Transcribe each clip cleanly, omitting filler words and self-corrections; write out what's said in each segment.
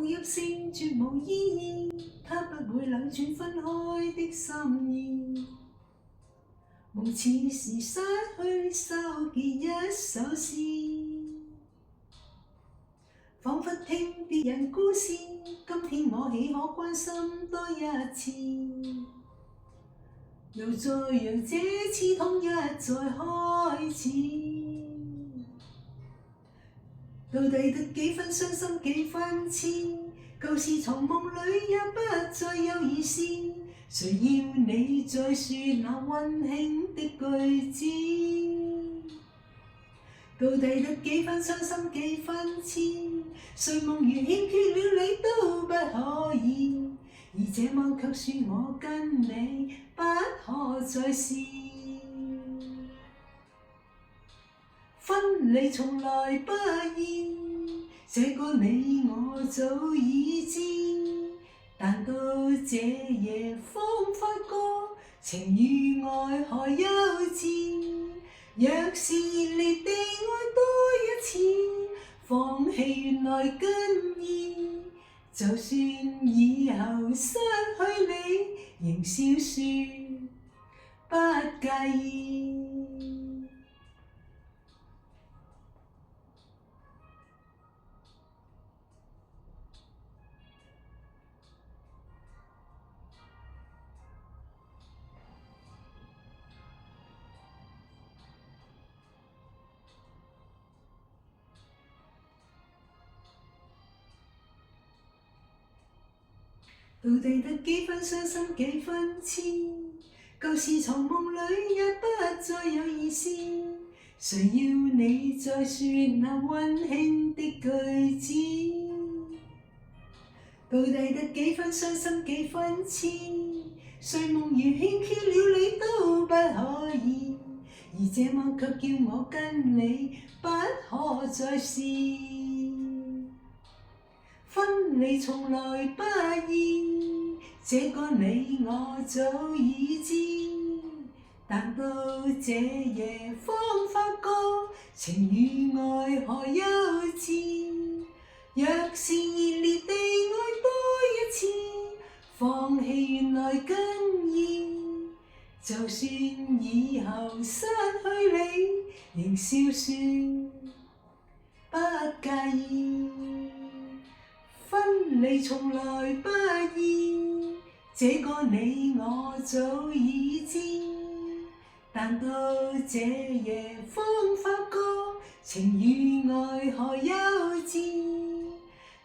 哭泣聲絕無意義，它不會扭轉分開的心意。無似是失去收結一首詩，彷彿聽別人故事，今天我豈可關心多一次？又再讓這刺痛一再開始，到底得幾分傷心幾分痴？舊事藏夢裏也不再有意思，誰要你再說那溫馨的句子？到底得幾分傷心幾分痴？睡夢如欠缺了你都不可以，而這晚卻說我跟你不可再試。分離從來不易，這個你我早已知，但到這夜方發覺情與愛何幼稚。若是熱烈地愛多一次，放棄原來更易。就算以後失去你，仍笑說不介意。到底得幾分傷心幾分痴？舊事藏夢裏也不再有意思，誰要你再說那溫馨的句子？到底得幾分傷心幾分痴？睡夢如欠缺了你都不可以，而這晚卻叫我跟你不可再試。分離從來不易，這個你我早已知，但到這夜方發覺情與愛何幼稚。若是熱烈地愛多一次，放棄原來更易。就算以後失去你，仍笑說不介意。分離從來不易，這個你我早已知，但到這夜方發覺情與愛何幼稚。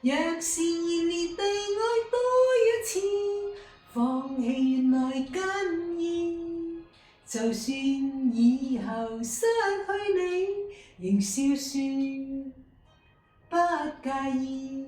若是熱烈地愛多一次，放棄原來更易。就算以後失去你，仍笑說不介意。